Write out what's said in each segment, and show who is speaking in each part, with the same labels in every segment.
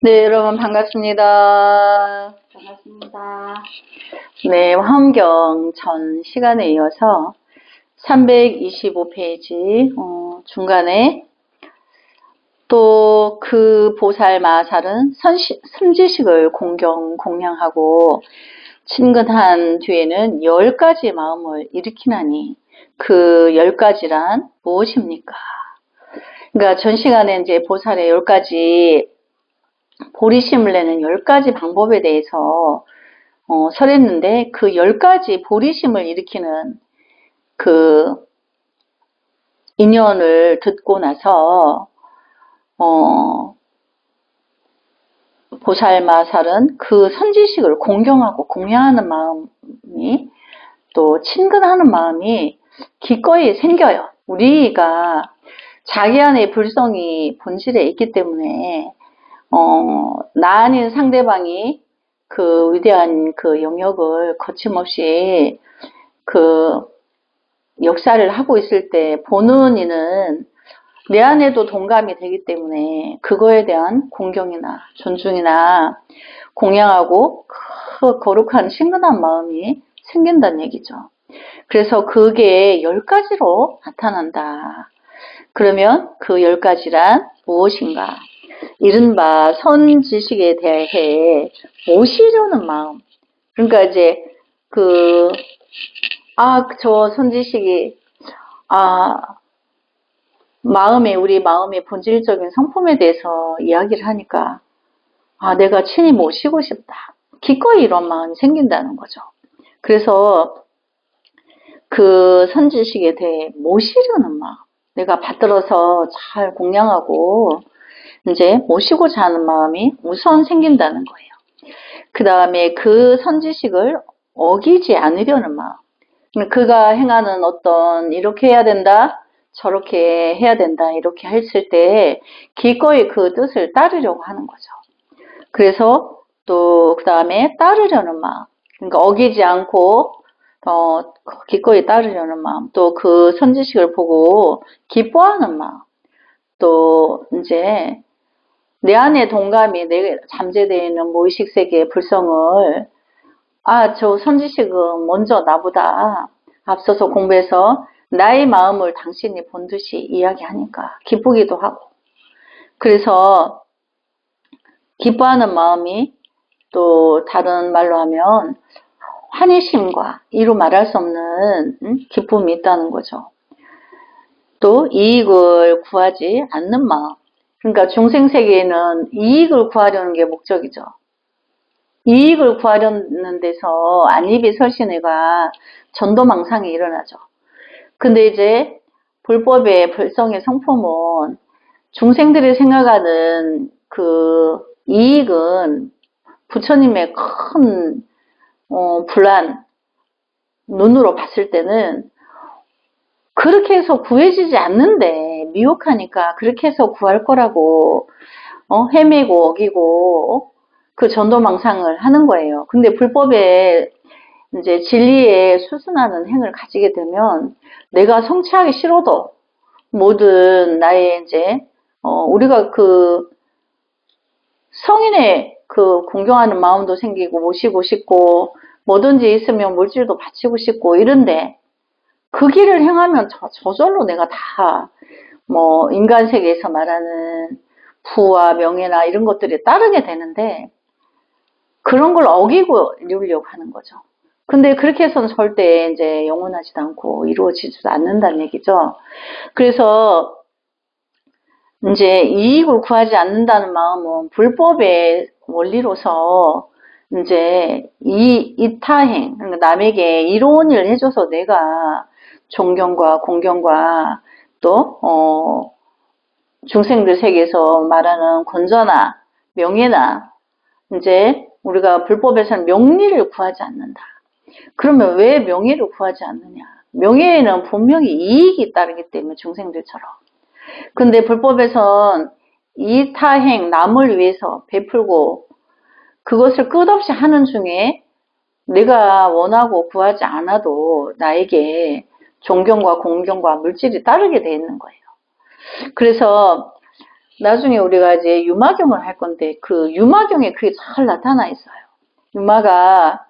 Speaker 1: 네, 여러분 반갑습니다.
Speaker 2: 반갑습니다.
Speaker 1: 네, 화엄경 전 시간에 이어서 325페이지 중간에 또 그 보살 마살은 선지식을 공양하고 친근한 뒤에는 10가지 마음을 일으키나니 그 10가지란 무엇입니까? 그러니까 전 시간에 이제 보살의 10가지 보리심을 내는 10가지 방법에 대해서 설했는데 그 10가지 보리심을 일으키는 그 인연을 듣고 나서 보살마살은 그 선지식을 공경하고 공양하는 마음이 또 친근하는 마음이 기꺼이 생겨요. 우리가 자기 안에 불성이 본질에 있기 때문에 나 아닌 상대방이 그 위대한 그 영역을 거침없이 그 역사를 하고 있을 때 보는 이는 내 안에도 동감이 되기 때문에 그거에 대한 공경이나 존중이나 공양하고 그 거룩한 친근한 마음이 생긴다는 얘기죠. 그래서 그게 10가지로 나타난다. 그러면 그 10가지란 무엇인가? 이른바 선지식에 대해 모시려는 마음. 그러니까 이제 저 선지식이 우리 마음의 본질적인 성품에 대해서 이야기를 하니까 내가 친히 모시고 싶다. 기꺼이 이런 마음이 생긴다는 거죠. 그래서 그 선지식에 대해 모시려는 마음. 내가 받들어서 잘 공양하고 이제 모시고자 하는 마음이 우선 생긴다는 거예요. 그 다음에 그 선지식을 어기지 않으려는 마음. 그가 행하는 어떤 이렇게 해야 된다, 저렇게 해야 된다 이렇게 했을 때 기꺼이 그 뜻을 따르려고 하는 거죠. 그래서 또 그 다음에 따르려는 마음. 그러니까 어기지 않고 기꺼이 따르려는 마음. 또 그 선지식을 보고 기뻐하는 마음. 또 이제 내 안에 동감이 잠재되어 있는 무의식 세계의 불성을 저 선지식은 먼저 나보다 앞서서 공부해서 나의 마음을 당신이 본 듯이 이야기하니까 기쁘기도 하고 그래서 기뻐하는 마음이 또 다른 말로 하면 환희심과 이루 말할 수 없는 기쁨이 있다는 거죠. 또 이익을 구하지 않는 마음. 그러니까 중생세계에는 이익을 구하려는 게 목적이죠. 이익을 구하려는 데서 안입이 설신해가 전도망상이 일어나죠. 근데 이제 불법의 불성의 성품은 중생들이 생각하는 그 이익은 부처님의 큰 불안 눈으로 봤을 때는 그렇게 해서 구해지지 않는데 미혹하니까 그렇게 해서 구할 거라고 헤매고 어기고 그 전도망상을 하는 거예요. 근데 불법에 이제 진리에 수순하는 행을 가지게 되면 내가 성취하기 싫어도 모든 나의 이제 우리가 그 성인의 그 공경하는 마음도 생기고 모시고 싶고 뭐든지 있으면 물질도 바치고 싶고 이런데 그 길을 행하면 저절로 내가 다 뭐 인간 세계에서 말하는 부와 명예나 이런 것들이 따르게 되는데 그런 걸 어기고 이루려고 하는 거죠. 근데 그렇게 해서는 절대 이제 영원하지도 않고 이루어지지도 않는다는 얘기죠. 그래서 이제 이익을 구하지 않는다는 마음은 불법의 원리로서 이제 이타행, 그러니까 남에게 이로운 일을 해줘서 내가 존경과 공경과 또 중생들 세계에서 말하는 권좌나 명예나 이제 우리가 불법에서는 명리를 구하지 않는다. 그러면 왜 명예를 구하지 않느냐? 명예에는 분명히 이익이 따르기 때문에 중생들처럼. 근데 불법에선 이타행, 남을 위해서 베풀고 그것을 끝없이 하는 중에 내가 원하고 구하지 않아도 나에게 존경과 공경과 물질이 따르게 돼 있는 거예요. 그래서 나중에 우리가 이제 유마경을 할 건데 그 유마경에 그게 잘 나타나 있어요. 유마가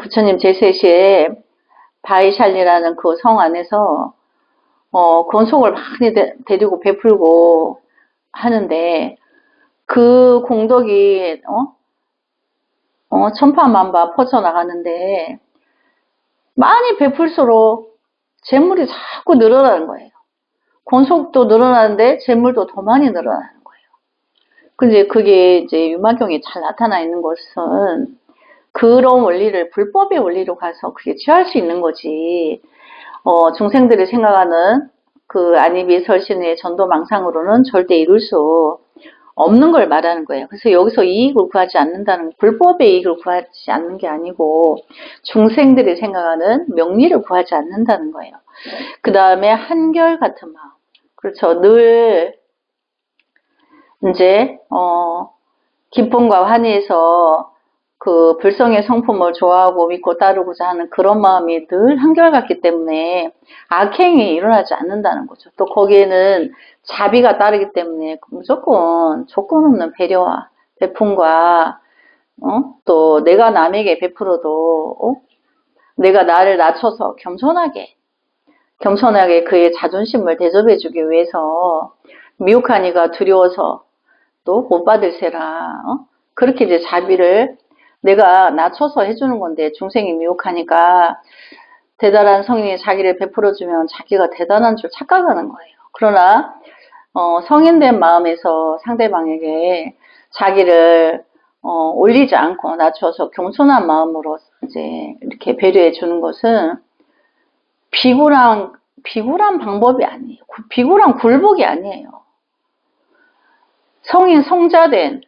Speaker 1: 부처님 제세시에 바이샬리라는 그 성 안에서 권속을 많이 데리고 베풀고 하는데 그 공덕이 천파만파 퍼져나가는데 많이 베풀수록 재물이 자꾸 늘어나는 거예요. 권속도 늘어나는데 재물도 더 많이 늘어나는 거예요. 근데 그게 이제 유마경에 잘 나타나 있는 것은 그런 원리를 불법의 원리로 가서 그게 취할 수 있는 거지. 중생들이 생각하는 그 안이미설신의 전도망상으로는 절대 이룰 수 없는 걸 말하는 거예요. 그래서 여기서 이익을 구하지 않는다는, 불법의 이익을 구하지 않는 게 아니고 중생들이 생각하는 명리를 구하지 않는다는 거예요. 그 다음에 한결같은 마음. 그렇죠. 늘 이제 기쁨과 환희에서 그 불성의 성품을 좋아하고 믿고 따르고자 하는 그런 마음이 늘 한결같기 때문에 악행이 일어나지 않는다는 거죠. 또 거기에는 자비가 따르기 때문에 무조건 조건 없는 배려와 베품과 또 내가 남에게 베풀어도 내가 나를 낮춰서 겸손하게 그의 자존심을 대접해주기 위해서 미혹하니가 두려워서 또 못 받을세라. 그렇게 이제 자비를 내가 낮춰서 해주는 건데 중생이 미혹하니까 대단한 성인이 자기를 베풀어주면 자기가 대단한 줄 착각하는 거예요. 그러나 성인된 마음에서 상대방에게 자기를 올리지 않고 낮춰서 겸손한 마음으로 이제 이렇게 배려해 주는 것은 비굴한 방법이 아니에요. 비굴한 굴복이 아니에요. 성인 성자된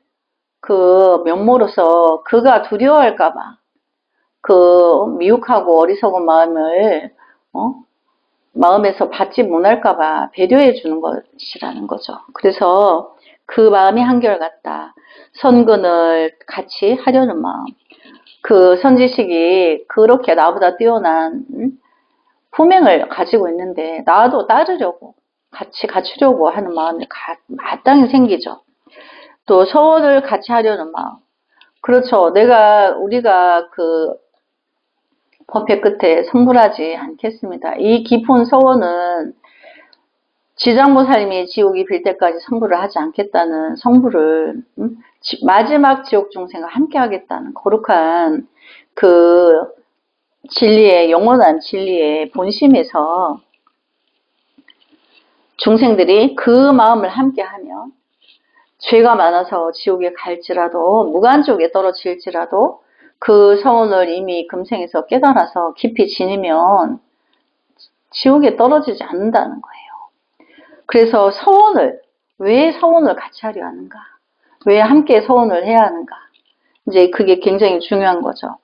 Speaker 1: 그 면모로서 그가 두려워할까봐 그 미혹하고 어리석은 마음을 마음에서 받지 못할까봐 배려해 주는 것이라는 거죠. 그래서 그 마음이 한결같다. 선근을 같이 하려는 마음. 그 선지식이 그렇게 나보다 뛰어난 품행을 가지고 있는데 나도 따르려고 같이 갖추려고 하는 마음이 마땅히 생기죠. 또 서원을 같이 하려는 마음. 그렇죠. 우리가 그 법회 끝에 성불하지 않겠습니다. 이 깊은 서원은 지장보살님이 지옥이 빌 때까지 성불을 하지 않겠다는 성불을 마지막 지옥 중생과 함께 하겠다는 거룩한 그 진리의 영원한 진리의 본심에서 중생들이 그 마음을 함께 하면 죄가 많아서 지옥에 갈지라도 무간지옥에 떨어질지라도 그 서원을 이미 금생에서 깨달아서 깊이 지니면 지옥에 떨어지지 않는다는 거예요. 그래서 왜 서원을 같이 하려 하는가? 왜 함께 서원을 해야 하는가? 이제 그게 굉장히 중요한 거죠.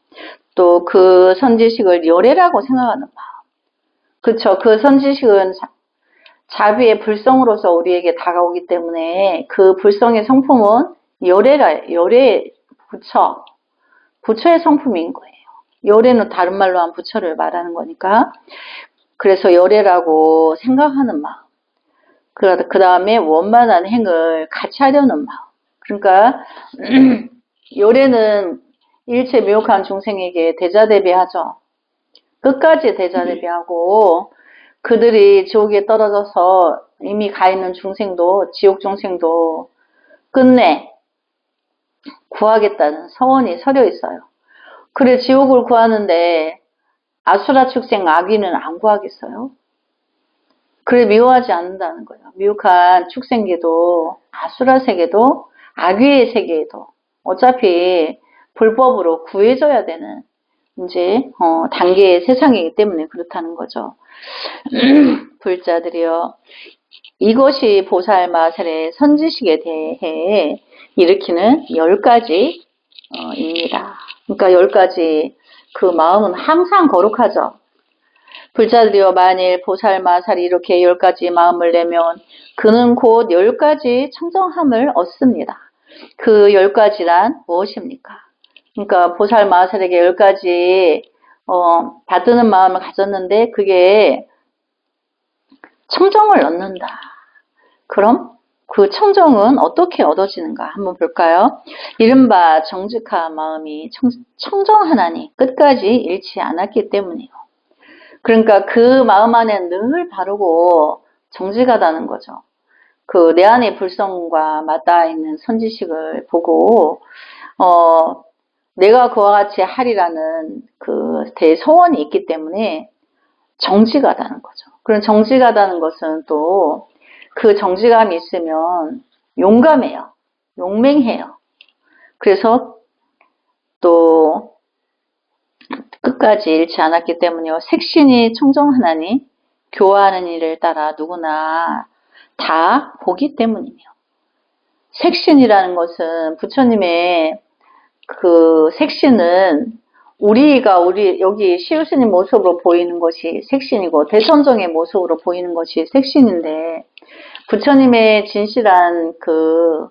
Speaker 1: 또 그 선지식을 열애라고 생각하는 마음. 그쵸. 그 선지식은 자비의 불성으로서 우리에게 다가오기 때문에 그 불성의 성품은 열애 부처의 성품인 거예요. 열애는 다른 말로 한 부처를 말하는 거니까. 그래서 열애라고 생각하는 마음. 그 다음에 원만한 행을 같이 하려는 마음. 그러니까 열애는 일체 미혹한 중생에게 대자대비하죠. 끝까지 대자대비하고 그들이 지옥에 떨어져서 이미 가 있는 중생도 지옥 중생도 끝내 구하겠다는 서원이 서려 있어요. 그래 지옥을 구하는데 아수라 축생 악귀는 안 구하겠어요? 그래 미워하지 않는다는 거예요. 미혹한 축생계도 아수라 세계도 악귀의 세계에도 어차피 불법으로 구해줘야 되는 이제 단계의 세상이기 때문에 그렇다는 거죠. 불자들이여 이것이 보살 마살의 선지식에 대해 일으키는 10가지입니다. 그러니까 10가지 그 마음은 항상 거룩하죠. 불자들이여 만일 보살 마살이 이렇게 10가지 마음을 내면 그는 곧 10가지 청정함을 얻습니다. 그 10가지란 무엇입니까? 그러니까 보살 마살에게 10가지 받드는 마음을 가졌는데 그게 청정을 얻는다. 그럼 그 청정은 어떻게 얻어지는가 한번 볼까요? 이른바 정직한 마음이 청정하나니 끝까지 잃지 않았기 때문이에요. 그러니까 그 마음 안에 늘 바르고 정직하다는 거죠. 그 내 안의 불성과 맞닿아 있는 선지식을 보고 내가 그와 같이 하리라는 그 대소원이 있기 때문에 정직하다는 거죠. 그런 정직하다는 것은 또 그 정직함이 있으면 용감해요. 용맹해요. 그래서 또 끝까지 잃지 않았기 때문에요. 색신이 청정하나니 교화하는 일을 따라 누구나 다 보기 때문이며, 색신이라는 것은 부처님의 그 색신은 우리가 여기 시우스님 모습으로 보이는 것이 색신이고 대선정의 모습으로 보이는 것이 색신인데, 부처님의 진실한 그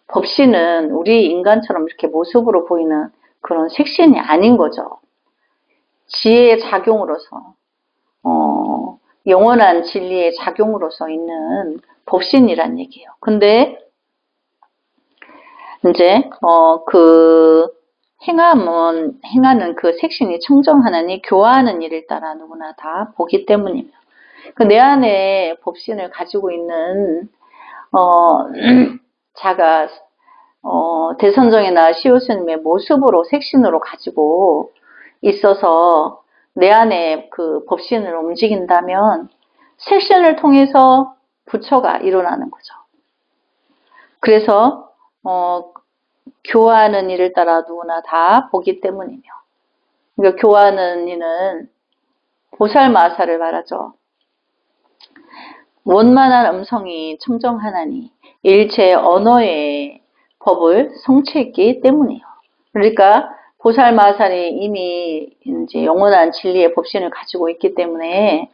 Speaker 1: 법신은 우리 인간처럼 이렇게 모습으로 보이는 그런 색신이 아닌 거죠. 지혜의 작용으로서 영원한 진리의 작용으로서 있는 법신이란 얘기예요. 근데 이제 그 행하는 그 색신이 청정하나니 교화하는 일을 따라 누구나 다 보기 때문이며, 그 내 안에 법신을 가지고 있는 자가 대선정이나 시우스님의 모습으로 색신으로 가지고 있어서 내 안에 그 법신을 움직인다면 색신을 통해서 부처가 일어나는 거죠. 그래서 교화하는 일을 따라 누구나 다 보기 때문이며, 그러니까 교화하는 이는 보살마사를 말하죠. 원만한 음성이 청정하나니 일체 언어의 법을 성취했기 때문이에요. 그러니까 보살마살이 이미 이제 영원한 진리의 법신을 가지고 있기 때문에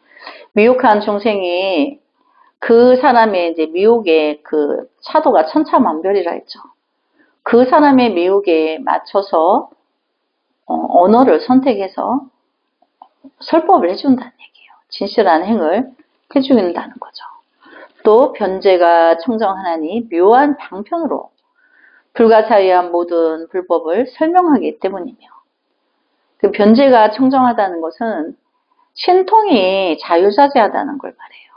Speaker 1: 미혹한 중생이 그 사람의 이제 미혹의 그 차도가 천차만별이라 했죠. 그 사람의 미혹에 맞춰서 언어를 선택해서 설법을 해준다는 얘기예요. 진실한 행을 해주긴다는 거죠. 또 변제가 청정하나니 묘한 방편으로 불가사의한 모든 불법을 설명하기 때문이며, 그 변제가 청정하다는 것은 신통이 자유자재하다는 걸 말해요.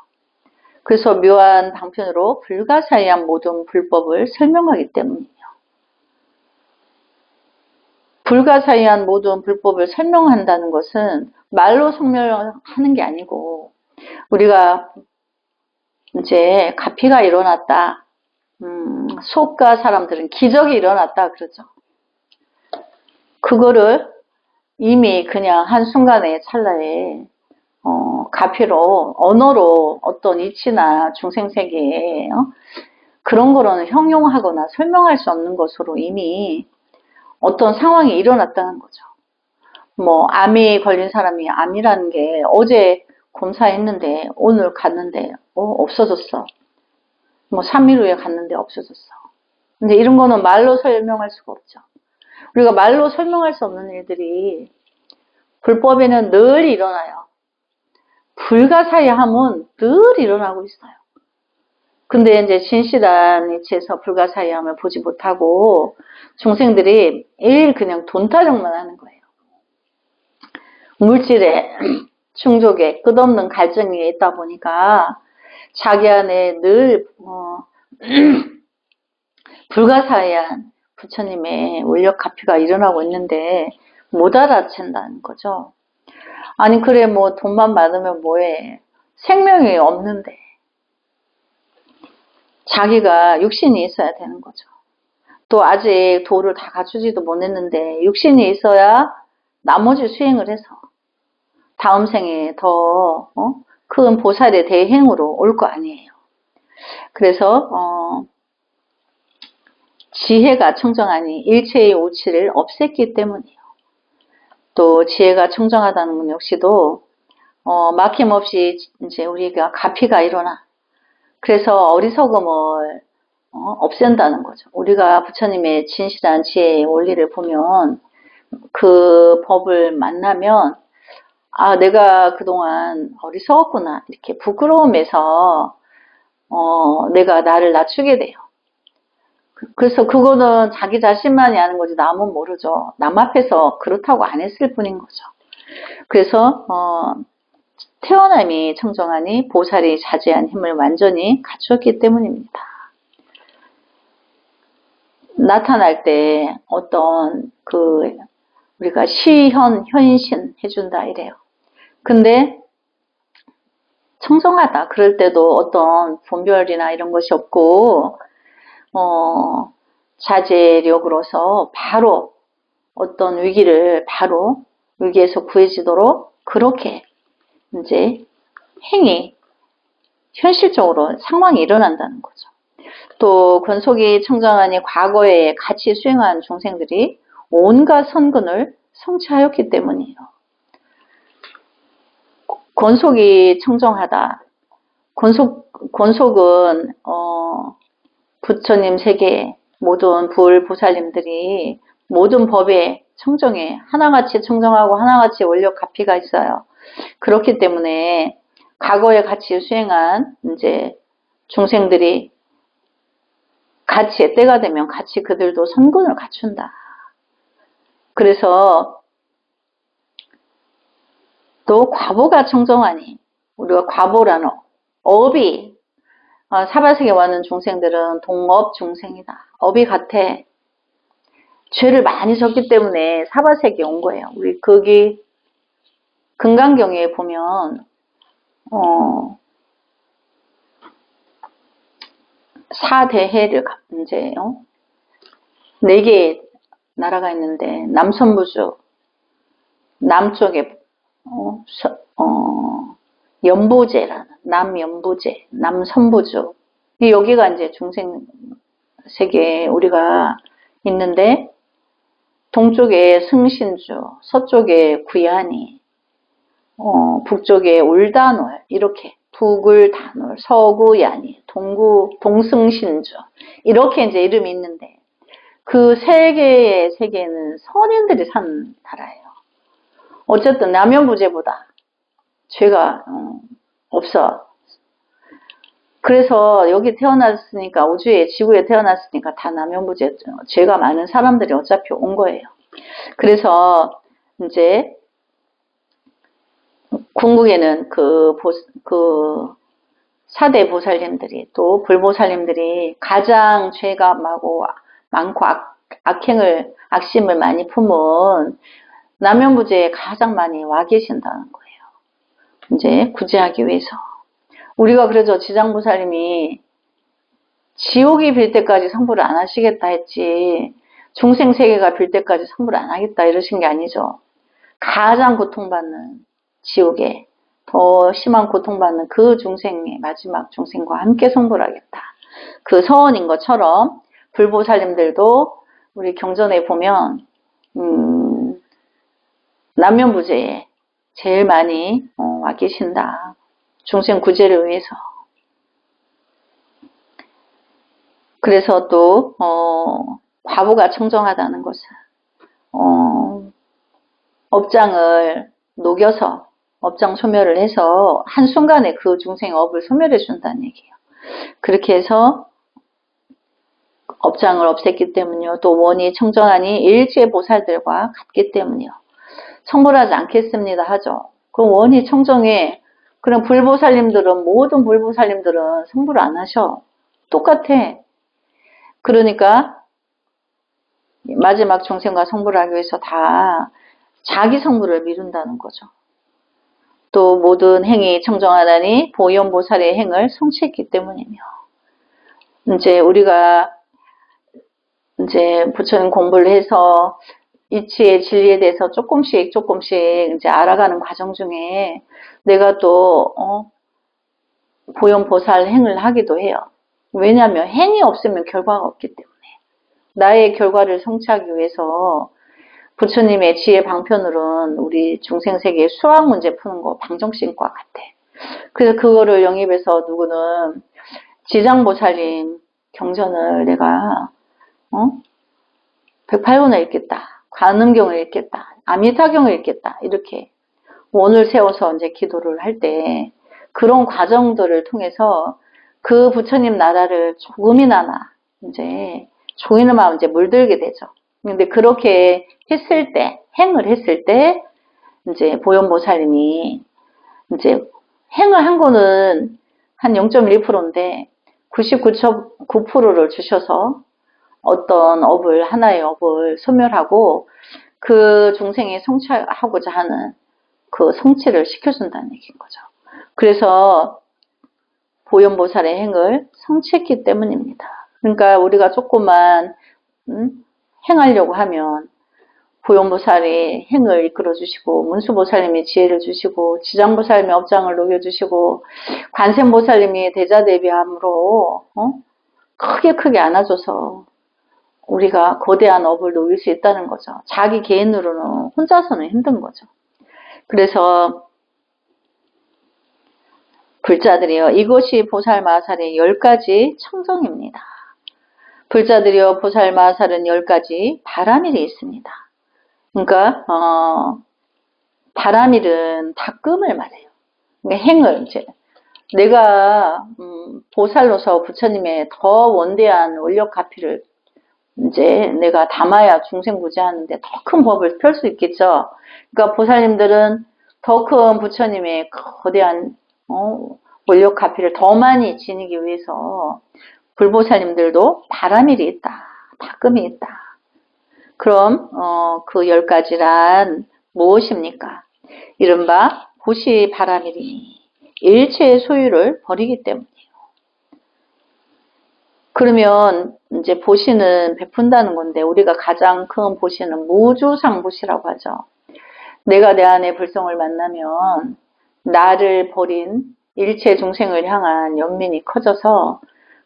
Speaker 1: 그래서 묘한 방편으로 불가사의한 모든 불법을 설명하기 때문이며, 불가사의한 모든 불법을 설명한다는 것은 말로 설명하는 게 아니고, 우리가 이제 가피가 일어났다, 수업가 사람들은 기적이 일어났다 그러죠. 그거를 이미 그냥 한순간의 찰나에 가피로 언어로 어떤 이치나 중생세계에 그런 거로는 형용하거나 설명할 수 없는 것으로 이미 어떤 상황이 일어났다는 거죠. 뭐 암이 걸린 사람이 암이라는 게 어제 검사했는데 오늘 갔는데 없어졌어. 뭐 3일 후에 갔는데 없어졌어. 근데 이런 거는 말로 설명할 수가 없죠. 우리가 말로 설명할 수 없는 일들이 불법에는 늘 일어나요. 불가사의함은 늘 일어나고 있어요. 근데 이제 진실한 이치에서 불가사의함을 보지 못하고 중생들이 그냥 돈 타령만 하는 거예요. 물질에 충족에 끝없는 갈증이 있다 보니까 자기 안에 늘 불가사의한 부처님의 원력 가피가 일어나고 있는데 못 알아챈다는 거죠. 아니 그래 뭐 돈만 많으면 뭐해, 생명이 없는데 자기가 육신이 있어야 되는 거죠. 또 아직 도를 다 갖추지도 못했는데 육신이 있어야 나머지 수행을 해서 다음 생에 더 큰 보살의 대행으로 올 거 아니에요. 그래서 지혜가 청정하니 일체의 오치를 없앴기 때문이에요. 또 지혜가 청정하다는 건 역시도 막힘없이 이제 우리가 가피가 일어나. 그래서 어리석음을 없앤다는 거죠. 우리가 부처님의 진실한 지혜의 원리를 보면 그 법을 만나면 아 내가 그동안 어리석었구나 이렇게 부끄러움에서 내가 나를 낮추게 돼요. 그래서 그거는 자기 자신만이 아는 거지 남은 모르죠. 남 앞에서 그렇다고 안 했을 뿐인 거죠. 그래서 태어남이 청정하니 보살이 자제한 힘을 완전히 갖추었기 때문입니다. 나타날 때 어떤 우리가 시현, 현신 해준다 이래요. 근데 청정하다 그럴 때도 어떤 분별이나 이런 것이 없고 자제력으로서 바로 어떤 위기를 위기에서 구해지도록 그렇게 이제 행위 현실적으로 상황이 일어난다는 거죠. 또 권속이 청정하니 과거에 같이 수행한 중생들이 온갖 선근을 성취하였기 때문이에요. 권속이 청정하다. 권속은 부처님 세계 모든 불보살님들이 모든 법에 청정해 하나같이 청정하고 하나같이 원력 가피가 있어요. 그렇기 때문에 과거에 같이 수행한 이제 중생들이 같이 때가 되면 같이 그들도 선근을 갖춘다. 그래서 또 과보가 청정하니 우리가 과보라는 업이 사바세계 와는 중생들은 동업 중생이다. 업이 같아. 죄를 많이 졌기 때문에 사바세계에 온 거예요. 우리 거기 금강경에 보면 사대해를 이제 4개의 나라가 있는데 남선부주 남쪽에 연부제라는 남연부제 남선부주 여기가 이제 중생 세계에 우리가 있는데 동쪽에 승신주 서쪽에 구야니 북쪽에 울단월 이렇게 북을 단월 서구야니 동승신주 이렇게 이제 이름이 있는데 그 3개의 세계는 선인들이 산 나라예요. 어쨌든 남연부제보다 죄가 없어. 그래서 여기 태어났으니까 우주에 지구에 태어났으니까 다 남연부제 죄가 많은 사람들이 어차피 온 거예요. 그래서 이제 궁극에는 그 4대 보살님들이 또 불보살님들이 가장 죄가 많고 악심을 많이 품은 남연부제에 가장 많이 와 계신다는 거예요. 이제 구제하기 위해서. 우리가 그래서 지장보살님이 지옥이 빌 때까지 성불을 안 하시겠다 했지 중생세계가 빌 때까지 성불을 안 하겠다 이러신 게 아니죠. 가장 고통받는 지옥에 더 심한 고통받는 그 중생의 마지막 중생과 함께 성불하겠다. 그 서원인 것처럼 불보살님들도 우리 경전에 보면 남연부제에 제일 많이 와 계신다. 중생 구제를 위해서. 그래서 또 과보가 청정하다는 것은 업장을 녹여서 업장 소멸을 해서 한순간에 그 중생의 업을 소멸해 준다는 얘기예요. 그렇게 해서 업장을 없앴기 때문이요. 또 원이 청정하니 일체 보살들과 같기 때문이요. 성불하지 않겠습니다 하죠. 그럼 원이 청정해. 그럼 불보살님들은 모든 불보살님들은 성불을 안 하셔. 똑같아. 그러니까 마지막 중생과 성불하기 위해서 다 자기 성불을 미룬다는 거죠. 또 모든 행위 청정하다니 보현보살의 행을 성취했기 때문이며 이제 우리가 이제 부처님 공부를 해서 이치의 진리에 대해서 조금씩 이제 알아가는 과정 중에 내가 또 보현보살 행을 하기도 해요. 왜냐하면 행이 없으면 결과가 없기 때문에 나의 결과를 성취하기 위해서 부처님의 지혜 방편으로는 우리 중생세계의 수학 문제 푸는 거 방정식과 같아. 그래서 그거를 영입해서 누구는 지장보살님 경전을 내가 108권을 읽겠다. 관음경을 읽겠다. 아미타경을 읽겠다. 이렇게 원을 세워서 이제 기도를 할 때 그런 과정들을 통해서 그 부처님 나라를 조금이나마 이제 물들게 되죠. 근데 그렇게 했을 때, 행을 했을 때, 이제 보현보살님이 이제 행을 한 거는 한 0.1%인데 99.9%를 주셔서 어떤 하나의 업을 소멸하고 그 중생이 성취하고자 하는 그 성취를 시켜준다는 얘기인 거죠. 그래서 보현보살의 행을 성취했기 때문입니다. 그러니까 우리가 조금만 행하려고 하면 보현보살이 행을 이끌어주시고, 문수보살님이 지혜를 주시고, 지장보살님이 업장을 녹여주시고, 관세음보살님이 대자대비함으로 크게 안아줘서 우리가 거대한 업을 녹일 수 있다는 거죠. 자기 개인으로는 혼자서는 힘든 거죠. 그래서 불자들이여, 이것이 보살마살의 10가지 청정입니다. 불자들이여, 보살마살은 10가지 바라밀이 있습니다. 그러니까 바라밀은 닦음을 말해요. 그러니까 행을 이제 내가 보살로서 부처님의 더 원대한 원력가피를 이제 내가 담아야 중생구제하는데 더 큰 법을 펼 수 있겠죠. 그러니까 보살님들은 더 큰 부처님의 거대한 원력가피를 더 많이 지니기 위해서 불보살님들도 바라밀이 있다, 닦음이 있다. 그럼 그 10가지란 무엇입니까? 이른바 보시 바라밀이니 일체의 소유를 버리기 때문이에요. 그러면 이제 보시는 베푼다는 건데 우리가 가장 큰 보시는 무주상보시라고 하죠. 내가 내 안에 불성을 만나면 나를 버린 일체 중생을 향한 연민이 커져서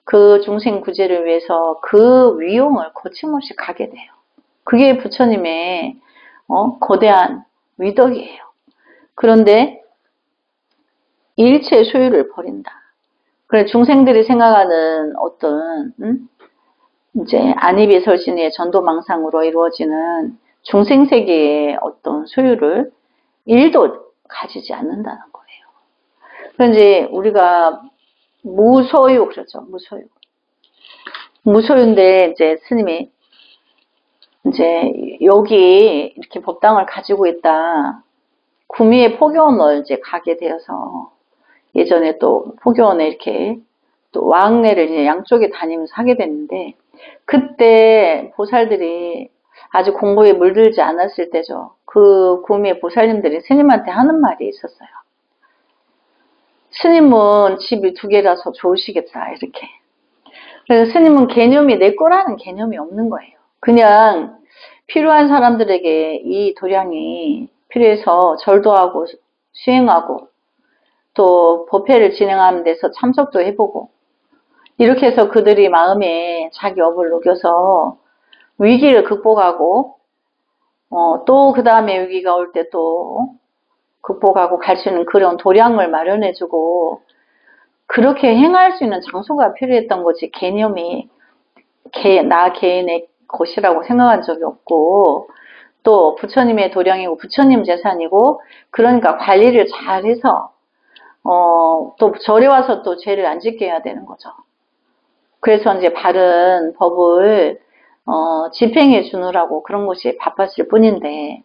Speaker 1: 그 중생 구제를 위해서 그 위용을 거침없이 가게 돼요. 그게 부처님의 거대한 위덕이에요. 그런데 일체 소유를 버린다. 그래 중생들이 생각하는 어떤 이제 안이비설신의 전도망상으로 이루어지는 중생세계의 어떤 소유를 1도 가지지 않는다는 거예요. 그런데 우리가 무소유 그러죠. 무소유인데 이제 스님이 이제 여기 이렇게 법당을 가지고 있다. 구미의 포교원을 이제 가게 되어서 예전에 또 포교원에 이렇게 또 왕래를 이제 양쪽에 다니면서 하게 됐는데 그때 보살들이 아직 공부에 물들지 않았을 때죠. 그 구미의 보살님들이 스님한테 하는 말이 있었어요. 스님은 집이 2개라서 좋으시겠다 이렇게. 그래서 스님은 개념이 내 거라는 개념이 없는 거예요. 그냥 필요한 사람들에게 이 도량이 필요해서 절도 하고 수행하고 또 법회를 진행하는 데서 참석도 해보고 이렇게 해서 그들이 마음에 자기 업을 녹여서 위기를 극복하고 또 그 다음에 위기가 올 때 또 극복하고 갈 수 있는 그런 도량을 마련해주고 그렇게 행할 수 있는 장소가 필요했던 거지 개념이 나 개인의 것이라고 생각한 적이 없고 또 부처님의 도량이고 부처님 재산이고 그러니까 관리를 잘해서 또 절에 와서 또 죄를 안 짓게 해야 되는 거죠. 그래서 이제 바른 법을 집행해 주느라고 그런 것이 바빴을 뿐인데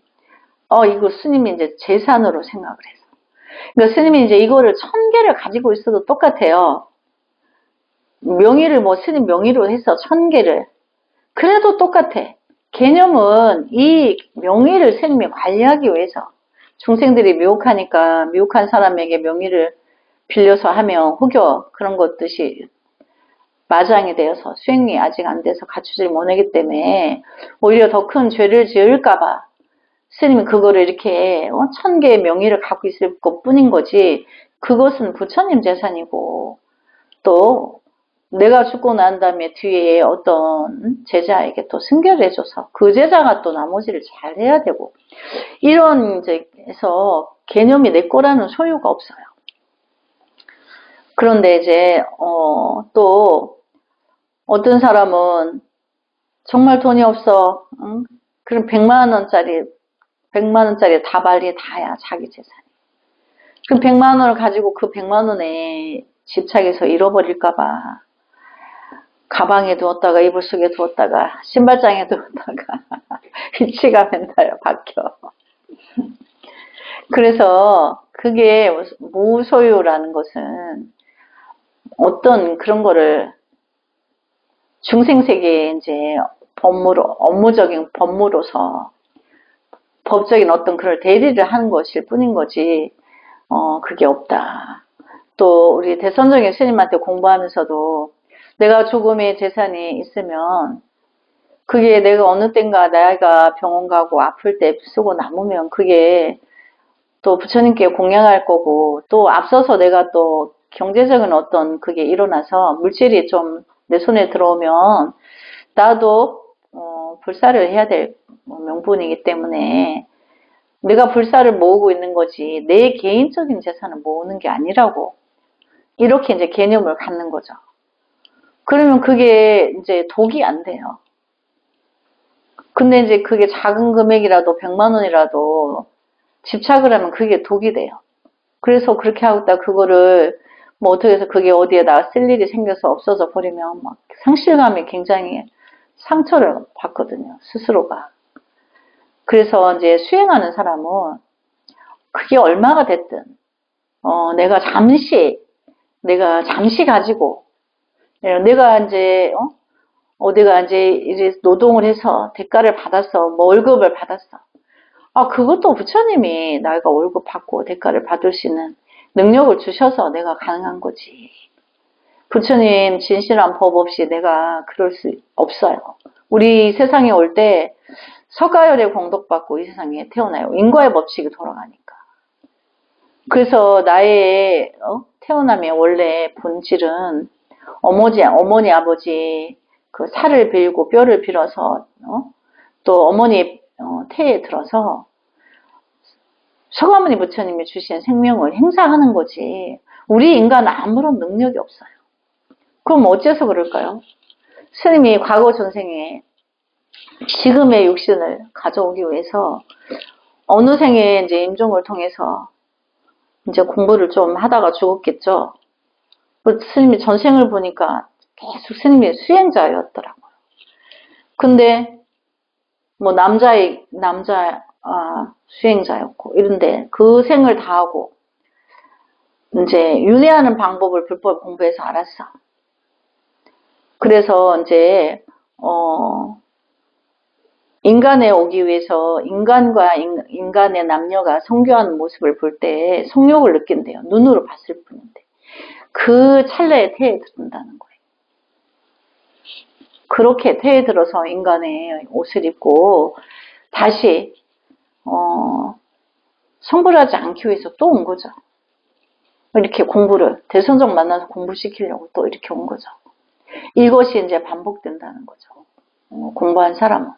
Speaker 1: 이거 스님이 이제 재산으로 생각을 해서 그러니까 스님이 이제 이거를 1000개를 가지고 있어도 똑같아요. 명의를 스님 명의로 해서 1000개를 그래도 똑같아. 개념은 이 명의를 스님이 관리하기 위해서 중생들이 미혹하니까 미혹한 사람에게 명의를 빌려서 하면 혹여 그런 것듯이 마장이 되어서 수행이 아직 안 돼서 갖추질 못하기 때문에 오히려 더 큰 죄를 지을까봐 스님이 그거를 이렇게 1000개의 명의를 갖고 있을 것 뿐인 거지 그것은 부처님 재산이고 또 내가 죽고 난 다음에 뒤에 어떤 제자에게 또 승계를 해줘서 그 제자가 또 나머지를 잘 해야 되고 이런 이제 해서 개념이 내 거라는 소유가 없어요. 그런데 이제 또 어떤 사람은 정말 돈이 없어. 응? 그럼 100만 원짜리 다발이 다야 자기 재산이. 그럼 100만 원을 가지고 그 100만 원에 집착해서 잃어버릴까봐 가방에 두었다가 이불 속에 두었다가 신발장에 두었다가 위치가 맨날 바뀌어. 그래서 그게 무소유라는 것은 어떤 그런 거를 중생세계에 이제 업무적인 법무로서 법적인 어떤 그런 대리를 하는 것일 뿐인 거지, 그게 없다. 또 우리 대선정의 스님한테 공부하면서도 내가 조금의 재산이 있으면 그게 내가 어느 땐가 내가 병원 가고 아플 때 쓰고 남으면 그게 또 부처님께 공양할 거고, 또 앞서서 내가 또 경제적인 어떤 그게 일어나서 물질이 좀 내 손에 들어오면 나도 불사를 해야 될 명분이기 때문에 내가 불사를 모으고 있는 거지 내 개인적인 재산을 모으는 게 아니라고, 이렇게 이제 개념을 갖는 거죠. 그러면 그게 이제 독이 안 돼요. 근데 이제 그게 작은 금액이라도 100만 원이라도 집착을 하면 그게 독이 돼요. 그래서 그렇게 하고 있다 그거를 뭐 어떻게 해서 그게 어디에다가 쓸 일이 생겨서 없어져 버리면 막 상실감이 굉장히 상처를 받거든요, 스스로가. 그래서 이제 수행하는 사람은 그게 얼마가 됐든, 내가 잠시 가지고, 내가 이제, 어디가 이제 노동을 해서 대가를 받았어. 뭐 월급을 받았어. 그것도 부처님이 내가 월급 받고 대가를 받을 수 있는 능력을 주셔서 내가 가능한 거지. 부처님 진실한 법 없이 내가 그럴 수 없어요. 우리 세상에 올 때 서가열의 공덕받고 이 세상에 태어나요. 인과의 법칙이 돌아가니까. 그래서 나의 태어남의 원래 본질은 어머니 아버지 그 살을 빌고 뼈를 빌어서 또 어머니 태에 들어서 서가모니 부처님이 주신 생명을 행사하는 거지, 우리 인간은 아무런 능력이 없어요. 그럼 어째서 그럴까요? 스님이 과거 전생에 지금의 육신을 가져오기 위해서 어느 생에 이제 임종을 통해서 이제 공부를 좀 하다가 죽었겠죠. 스님이 전생을 보니까 계속 스님이 수행자였더라고요. 근데 뭐 남자 수행자였고 이런데 그 생을 다하고 이제 윤회하는 방법을 불법 공부해서 알았어. 그래서 이제 인간에 오기 위해서 인간과 인간의 남녀가 성교하는 모습을 볼 때 성욕을 느낀대요. 눈으로 봤을 뿐인데 그 찰나에 태에 든다는 거예요. 그렇게 태에 들어서 인간의 옷을 입고 다시 성불하지 않기 위해서 또 온 거죠. 이렇게 공부를 대선정 만나서 공부시키려고 또 이렇게 온 거죠. 이것이 이제 반복된다는 거죠. 공부한 사람은.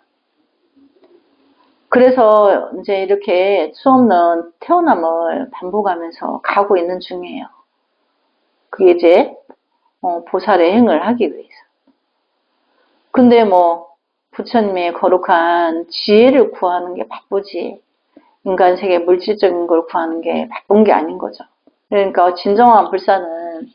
Speaker 1: 그래서 이제 이렇게 수없는 태어남을 반복하면서 가고 있는 중이에요. 그게 이제 보살의 행을 하기 위해서. 근데 뭐 부처님의 거룩한 지혜를 구하는 게 바쁘지, 인간 세계 물질적인 걸 구하는 게 바쁜 게 아닌 거죠. 그러니까 진정한 불사는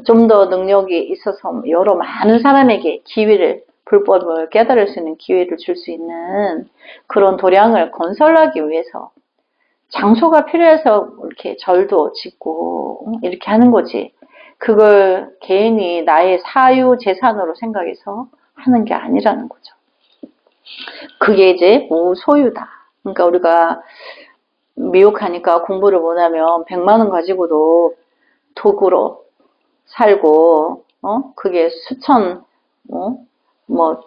Speaker 1: 좀 더 능력이 있어서 여러 많은 사람에게 기회를, 불법을 깨달을 수 있는 기회를 줄 수 있는 그런 도량을 건설하기 위해서 장소가 필요해서 이렇게 절도 짓고 이렇게 하는 거지, 그걸 개인이 나의 사유 재산으로 생각해서 하는 게 아니라는 거죠. 그게 이제 무소유다. 그러니까 우리가 미혹하니까 공부를 못하면 100만 원 가지고도 도구로 살고, 그게 수천, 뭐,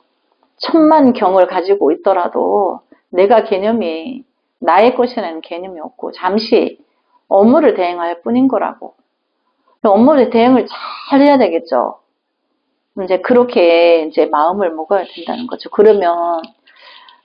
Speaker 1: 1000만 경을 가지고 있더라도 내가 개념이 나의 것이라는 개념이 없고 잠시 업무를 대행할 뿐인 거라고. 업무를 대행을 잘 해야 되겠죠. 이제 그렇게 이제 마음을 먹어야 된다는 거죠. 그러면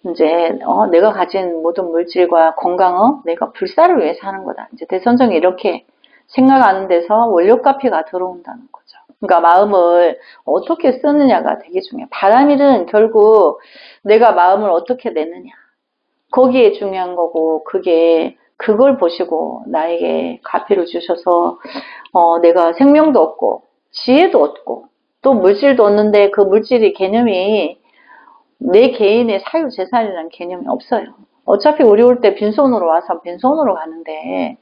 Speaker 1: 이제 내가 가진 모든 물질과 건강은 내가 불사를 위해서 하는 거다. 이제 대선정이 이렇게 생각하는 데서 원료가피가 들어온다는 거죠. 그러니까 마음을 어떻게 쓰느냐가 되게 중요해요. 바람일은 결국 내가 마음을 어떻게 내느냐, 거기에 중요한 거고, 그게 그걸 보시고 나에게 가피를 주셔서 내가 생명도 얻고 지혜도 얻고 또 물질도 얻는데 그 물질이 개념이 내 개인의 사유재산이라는 개념이 없어요. 어차피 우리 올 때 빈손으로 와서 빈손으로 가는데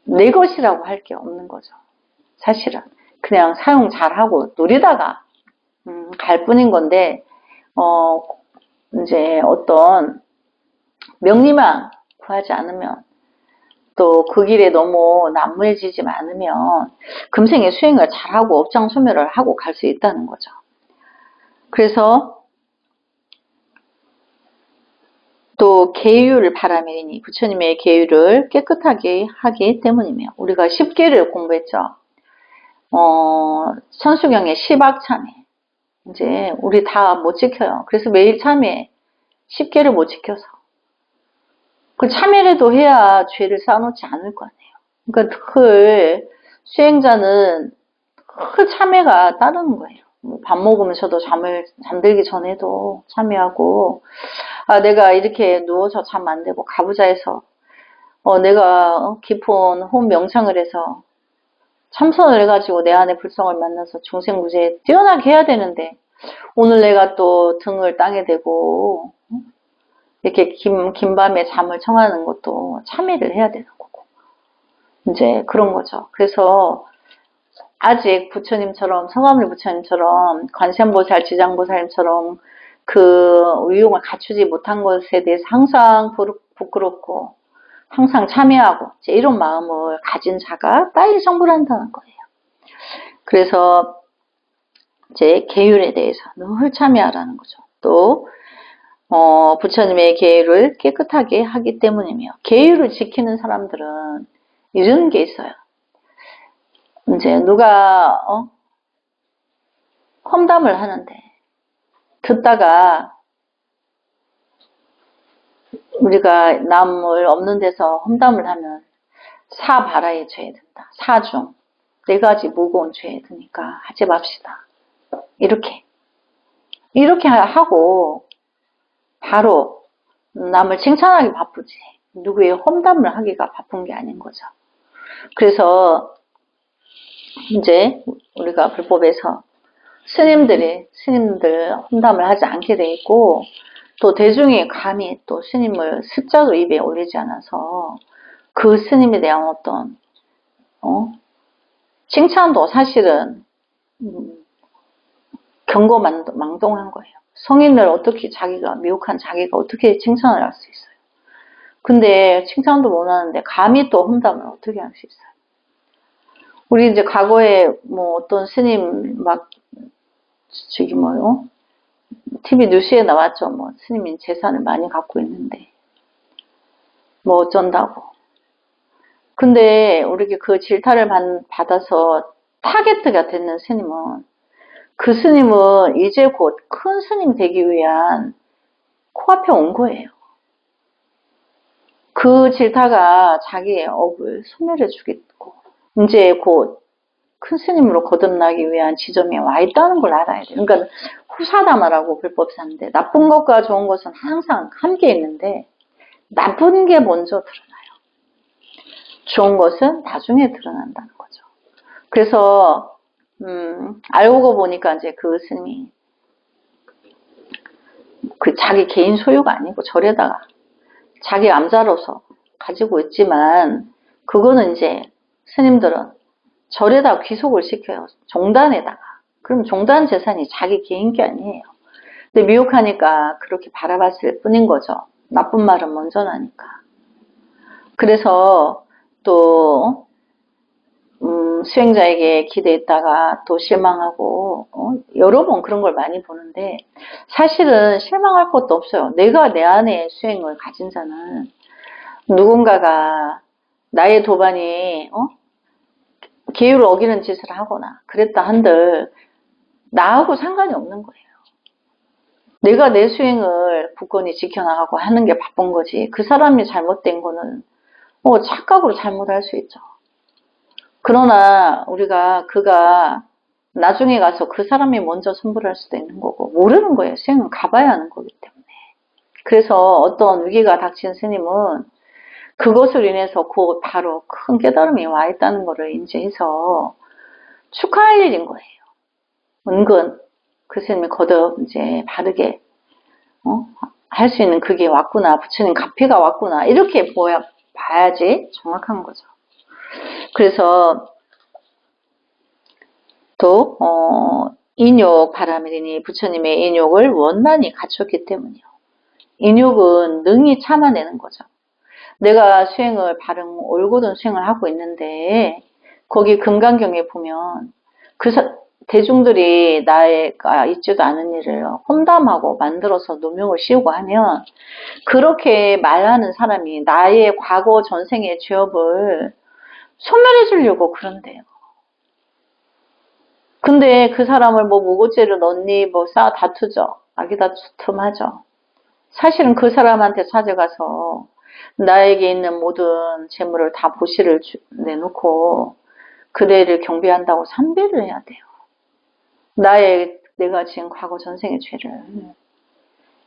Speaker 1: 내 것이라고 할 게 없는 거죠. 사실은 그냥 사용 잘하고 누리다가 갈 뿐인 건데 이제 어떤 명리만 구하지 않으면 또 그 길에 너무 난무해지지 않으면 금생에 수행을 잘하고 업장 소멸을 하고 갈 수 있다는 거죠. 그래서 또 계율을 바라매니 부처님의 계율을 깨끗하게 하기 때문이며 우리가 10계를 공부했죠. 천수경의 10악 참회 이제 우리 다 못 지켜요. 그래서 매일 참회 10계를 못 지켜서 그 참회라도 해야 죄를 쌓아놓지 않을 거 아니에요. 그러니까 그 수행자는 그 참회가 따르는 거예요. 밥 먹으면서도 잠들기 전에도 참회하고 내가 이렇게 누워서 잠 안 되고 가부좌에서 내가 깊은 호흡 명상을 해서 참선을 해가지고 내 안에 불성을 만나서 중생구제에 뛰어나게 해야 되는데 오늘 내가 또 등을 땅에 대고 이렇게 긴 밤에 잠을 청하는 것도 참회를 해야 되는 거고 이제 그런 거죠. 그래서 아직 부처님처럼 성화물 부처님처럼 관세음보살 지장보살님처럼 그 위용을 갖추지 못한 것에 대해서 항상 부끄럽고 항상 참여하고 이제 이런 마음을 가진 자가 빨리 성불을 한다는 거예요. 그래서 이제 계율에 대해서 늘 참여하라는 거죠. 또 부처님의 계율을 깨끗하게 하기 때문이며 계율을 지키는 사람들은 이런 게 있어요. 이제 누가 험담을 하는데 듣다가 우리가 남을 없는 데서 험담을 하면 사바라에 죄에 든다. 사중 4가지 무거운 죄에 드니까 하지 맙시다. 이렇게 하고 바로 남을 칭찬하기 바쁘지 누구의 험담을 하기가 바쁜 게 아닌 거죠. 그래서 이제 우리가 불법에서 스님들 험담을 하지 않게 돼 있고 또 대중이 감히 또 스님을 숫자도 입에 올리지 않아서 그 스님에 대한 어떤 칭찬도 사실은 경거망동한 거예요. 성인을 어떻게 미혹한 자기가 어떻게 칭찬을 할 수 있어요. 근데 칭찬도 못 하는데 감히 또 험담을 어떻게 할 수 있어요. 우리 이제 과거에 뭐 어떤 스님 TV 뉴스에 나왔죠. 뭐 스님이 재산을 많이 갖고 있는데 뭐 어쩐다고. 근데 우리 그 질타를 받아서 타겟트가 되는 스님은 그 스님은 이제 곧 큰 스님 되기 위한 코앞에 온 거예요. 그 질타가 자기의 업을 소멸해 주겠고 이제 곧 큰 스님으로 거듭나기 위한 지점에 와 있다는 걸 알아야 돼요. 그러니까 후사다마라고 불법사인데 나쁜 것과 좋은 것은 항상 함께 있는데 나쁜 게 먼저 드러나요. 좋은 것은 나중에 드러난다는 거죠. 그래서 알고 보니까 이제 그 스님이 그 자기 개인 소유가 아니고 절에다가 자기 암자로서 가지고 있지만 그거는 이제 스님들은 절에다 귀속을 시켜요. 종단에다가. 그럼 종단 재산이 자기 개인 게 아니에요. 근데 미혹하니까 그렇게 바라봤을 뿐인 거죠. 나쁜 말은 먼저 나니까. 그래서 또 수행자에게 기대했다가 또 실망하고 여러 번 그런 걸 많이 보는데 사실은 실망할 것도 없어요. 내가 내 안에 수행을 가진 자는 누군가가 나의 도반이 계율을 어기는 짓을 하거나 그랬다 한들 나하고 상관이 없는 거예요. 내가 내 수행을 굳건히 지켜나가고 하는 게 바쁜 거지 그 사람이 잘못된 거는 착각으로 잘못할 수 있죠. 그러나 그가 나중에 가서 그 사람이 먼저 선불할 수도 있는 거고 모르는 거예요. 수행은 가봐야 하는 거기 때문에. 그래서 어떤 위기가 닥친 스님은 그것을 인해서 그 바로 큰 깨달음이 와 있다는 것을 인지해서 축하할 일인 거예요. 은근 그 스님이 거듭 이제 바르게 할 수 있는 그게 왔구나. 부처님 가피가 왔구나. 이렇게 봐야지 정확한 거죠. 그래서 또 인욕 바라밀이니 부처님의 인욕을 원만히 갖췄기 때문이요. 인욕은 능히 참아내는 거죠. 내가 수행을 바른 올곧은 수행을 하고 있는데 거기 금강경에 보면 그 대중들이 나가 있지도 않은 일을 험담하고 만들어서 누명을 씌우고 하면 그렇게 말하는 사람이 나의 과거 전생의 죄업을 소멸해 주려고 그런대요. 근데 그 사람을 뭐 무고죄를 넣니 뭐 다투죠. 아기다툼하죠. 사실은 그 사람한테 찾아가서 나에게 있는 모든 재물을 다 보시를 내놓고 그대를 경배한다고 삼배를 해야 돼요. 내가 지은 과거 전생의 죄를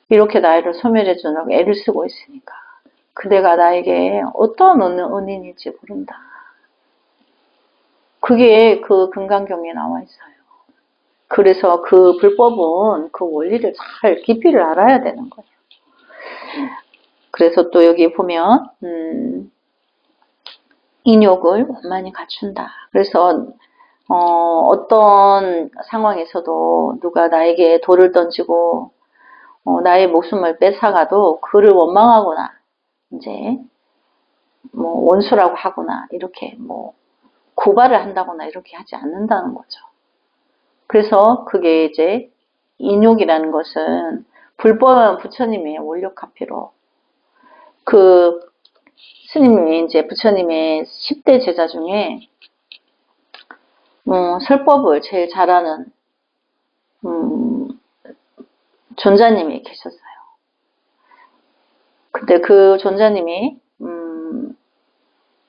Speaker 1: 이렇게 나를 소멸해 주려고 애를 쓰고 있으니까 그대가 나에게 어떤 은인인지 모른다. 그게 그 금강경에 나와 있어요. 그래서 그 불법은 그 원리를 잘 깊이를 알아야 되는 거예요. 그래서 또 여기 보면 인욕을 원만히 갖춘다. 그래서 어떤 상황에서도 누가 나에게 돌을 던지고 나의 목숨을 뺏어가도 그를 원망하거나 이제 뭐 원수라고 하거나 이렇게 뭐 고발을 한다거나 이렇게 하지 않는다는 거죠. 그래서 그게 이제 인욕이라는 것은 불법한 부처님의 원력카피로 그 스님이 이제 부처님의 10대 제자 중에 설법을 제일 잘하는 존자님이 계셨어요. 근데 그 존자님이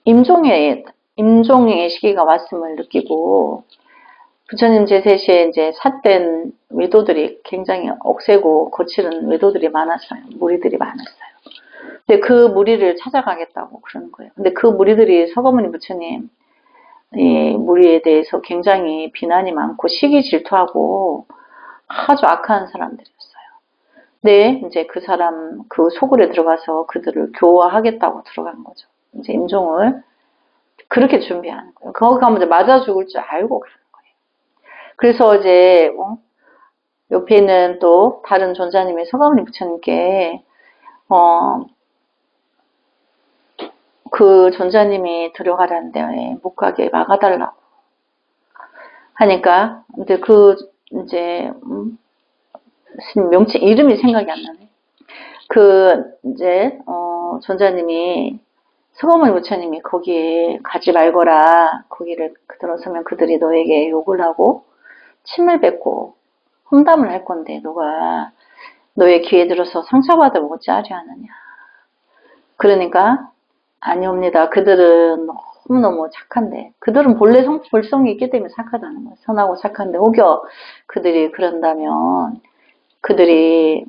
Speaker 1: 임종의 시기가 왔음을 느끼고 부처님 제세 시에 이제 삿된 외도들이 굉장히 억세고 거칠은 외도들이 많았어요. 무리들이 많았어요. 근데 그 무리를 찾아가겠다고 그러는 거예요. 근데 그 무리들이 서가모니 부처님 이 무리에 대해서 굉장히 비난이 많고 시기 질투하고 아주 악한 사람들이었어요. 근데 이제 그 사람 그 소굴에 들어가서 그들을 교화하겠다고 들어간 거죠. 이제 임종을 그렇게 준비하는 거예요. 거기 가면 이제 맞아 죽을 줄 알고 가는 거예요. 그래서 이제 옆에 있는 또 다른 존자님이 서가모니 부처님께 그 존자님이 들어가라는데 못 가게 막아달라고 하니까 근데 그 이제 명칭 이름이 생각이 안 나네. 그 이제 존자님이 서가모니 부처님이 거기에 가지 말거라. 거기를 들어서면 그들이 너에게 욕을 하고 침을 뱉고 험담을 할 건데 너가 너의 귀에 들어서 상처받으면 어찌하려 하느냐. 그러니까 아니옵니다. 그들은 너무너무 착한데 그들은 본래 볼성이 있기 때문에 착하다는 거예요. 선하고 착한데 혹여 그들이 그런다면 그들이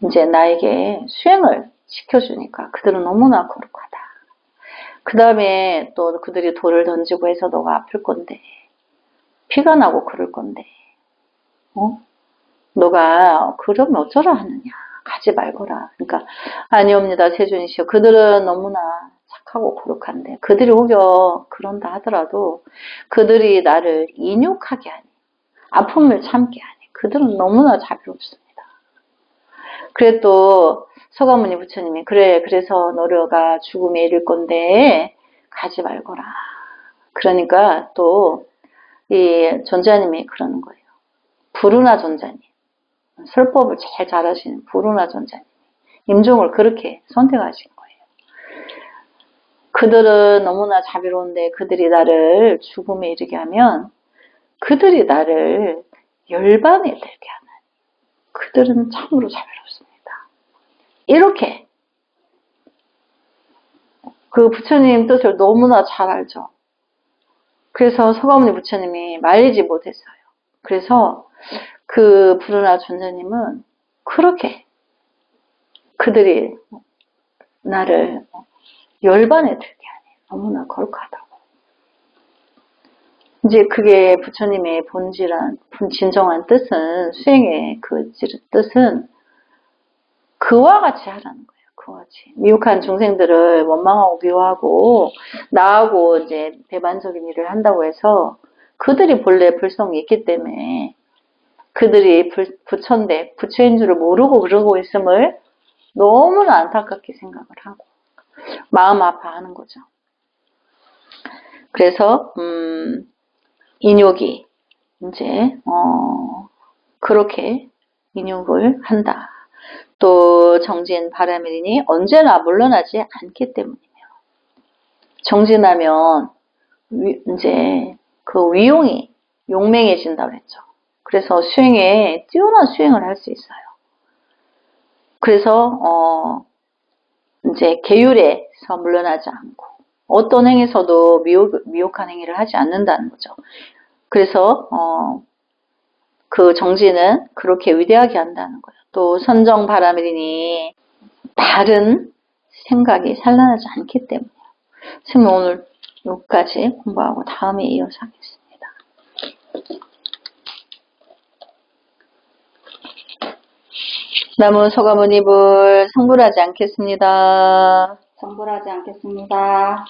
Speaker 1: 이제 나에게 수행을 시켜주니까 그들은 너무나 거룩하다. 그 다음에 또 그들이 돌을 던지고 해서 너가 아플 건데 피가 나고 그럴 건데 너가 그러면 어쩌라 하느냐. 가지 말거라. 그러니까 아니옵니다. 세존이시여. 그들은 너무나 착하고 거룩한데 그들이 혹여 그런다 하더라도 그들이 나를 인욕하게 하니 아픔을 참게 하니 그들은 너무나 자비롭습니다. 그래 또 서가모니 부처님이 그래서 너가 죽음에 이를 건데 가지 말거라. 그러니까 또 이 존자님이 그러는 거예요. 부르나 존자님. 설법을 제일 잘하시는 부르나 존자님. 임종을 그렇게 선택하신 거예요. 그들은 너무나 자비로운데 그들이 나를 죽음에 이르게 하면 그들이 나를 열반에 들게 하나니 그들은 참으로 자비롭습니다. 이렇게 그 부처님 뜻을 너무나 잘 알죠. 그래서 서가모니 부처님이 말리지 못했어요. 그래서 그 부르나 존자님은 그렇게 그들이 나를 열반에 들게 하네. 너무나 거룩하다고. 이제 그게 부처님의 진정한 뜻은, 수행의 그 뜻은 그와 같이 하라는 거예요. 그와 같이. 미혹한 중생들을 원망하고 미워하고, 나하고 이제 배반적인 일을 한다고 해서 그들이 본래 불성이 있기 때문에 그들이 부처인데 부처인 줄을 모르고 그러고 있음을 너무나 안타깝게 생각을 하고 마음 아파하는 거죠. 그래서 인욕이 이제 그렇게 인욕을 한다. 또 정진 바라밀이니 언제나 물러나지 않기 때문이며 정진하면 이제 그 위용이 용맹해진다고 그랬죠. 그래서 수행에 뛰어난 수행을 할 수 있어요. 그래서 이제 계율에서 물러나지 않고 어떤 행에서도 미혹한 행위를 하지 않는다는 거죠. 그래서 그 정진은 그렇게 위대하게 한다는 거예요. 또 선정 바라밀이니 다른 생각이 산란하지 않기 때문에요. 선생님 오늘 여기까지 공부하고 다음에 이어서 하겠습니다. 나무 소가모니불 성불하지 않겠습니다.
Speaker 2: 성불하지 않겠습니다.